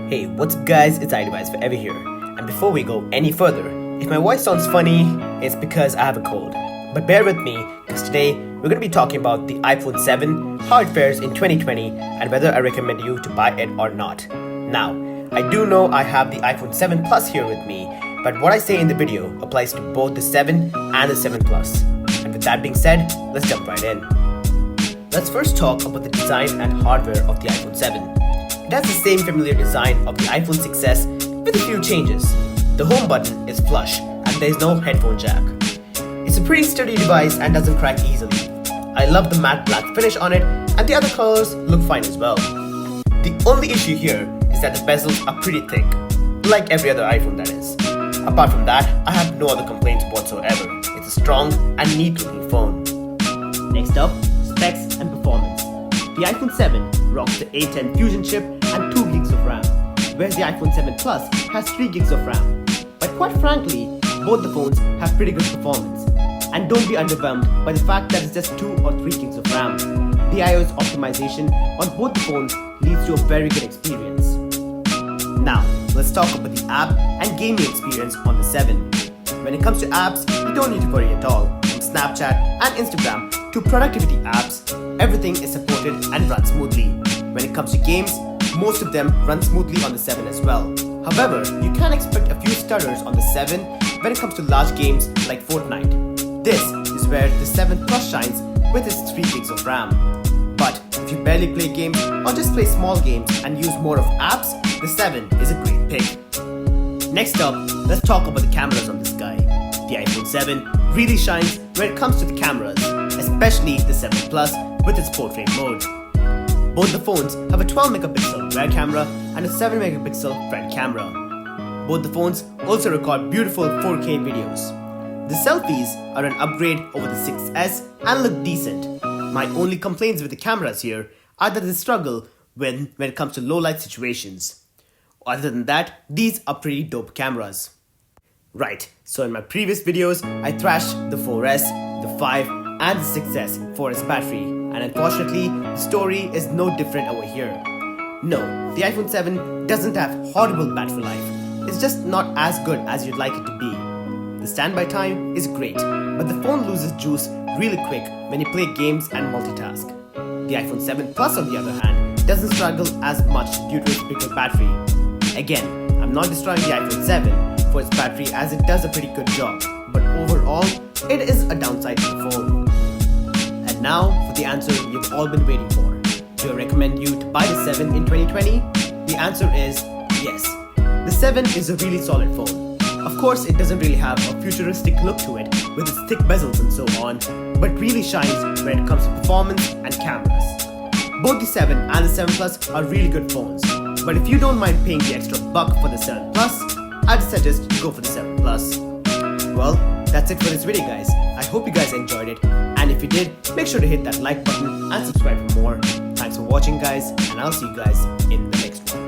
Hey, what's up guys, it's iDevice Forever here. And before we go any further, if my voice sounds funny, it's because I have a cold. But bear with me, because today we're going to be talking about the iPhone 7, how it fares in 2020, and whether I recommend you to buy it or not. Now, I do know I have the iPhone 7 Plus here with me, but what I say in the video applies to both the 7 and the 7 Plus. And with that being said, let's jump right in. Let's first talk about the design and hardware of the iPhone 7. It has the same familiar design of the iPhone 6s with a few changes. The home button is flush and there is no headphone jack. It's a pretty sturdy device and doesn't crack easily. I love the matte black finish on it and the other colors look fine as well. The only issue here is that the bezels are pretty thick, like every other iPhone that is. Apart from that, I have no other complaints whatsoever. It's a strong and neat looking phone. Next up, specs and performance. The iPhone 7 rocks the A10 Fusion chip and 2 gigs of RAM, whereas the iPhone 7 Plus has 3 gigs of RAM. But quite frankly, both the phones have pretty good performance. And don't be underwhelmed by the fact that it's just 2 or 3 gigs of RAM. The iOS optimization on both the phones leads to a very good experience. Now, let's talk about the app and gaming experience on the 7. When it comes to apps, you don't need to worry at all. From Snapchat and Instagram to productivity apps, everything is supported and runs smoothly. When it comes to games, most of them run smoothly on the 7 as well. However, you can expect a few stutters on the 7 when it comes to large games like Fortnite. This is where the 7 Plus shines with its 3 gigs of RAM. But if you barely play games or just play small games and use more of apps, the 7 is a great pick. Next up, let's talk about the cameras on this guy. The iPhone 7 really shines when it comes to the cameras, especially the 7 Plus with its portrait mode. Both the phones have a 12 megapixel rear camera and a 7 megapixel front camera. Both the phones also record beautiful 4K videos. The selfies are an upgrade over the 6s and look decent. My only complaints with the cameras here are that they struggle when it comes to low light situations. Other than that, these are pretty dope cameras. Right, so in my previous videos, I thrashed the 4S, the 5 and the 6s for its battery, and unfortunately, the story is no different over here. No, the iPhone 7 doesn't have horrible battery life, it's just not as good as you'd like it to be. The standby time is great, but the phone loses juice really quick when you play games and multitask. The iPhone 7 Plus on the other hand, doesn't struggle as much due to its bigger battery. Again, I'm not destroying the iPhone 7 for its battery as it does a pretty good job, but overall, it is a downside to the phone. And now for the answer you've all been waiting for. Do I recommend you to buy the 7 in 2020? The answer is yes. The 7 is a really solid phone. Of course, it doesn't really have a futuristic look to it with its thick bezels and so on, but really shines when it comes to performance and cameras. Both the 7 and the 7 Plus are really good phones, but if you don't mind paying the extra buck for the 7 Plus, I'd suggest you go for the 7 Plus. Well, that's it for this video guys. I hope you guys enjoyed it, and if you did, make sure to hit that like button and subscribe for more. Thanks for watching guys, and I'll see you guys in the next one.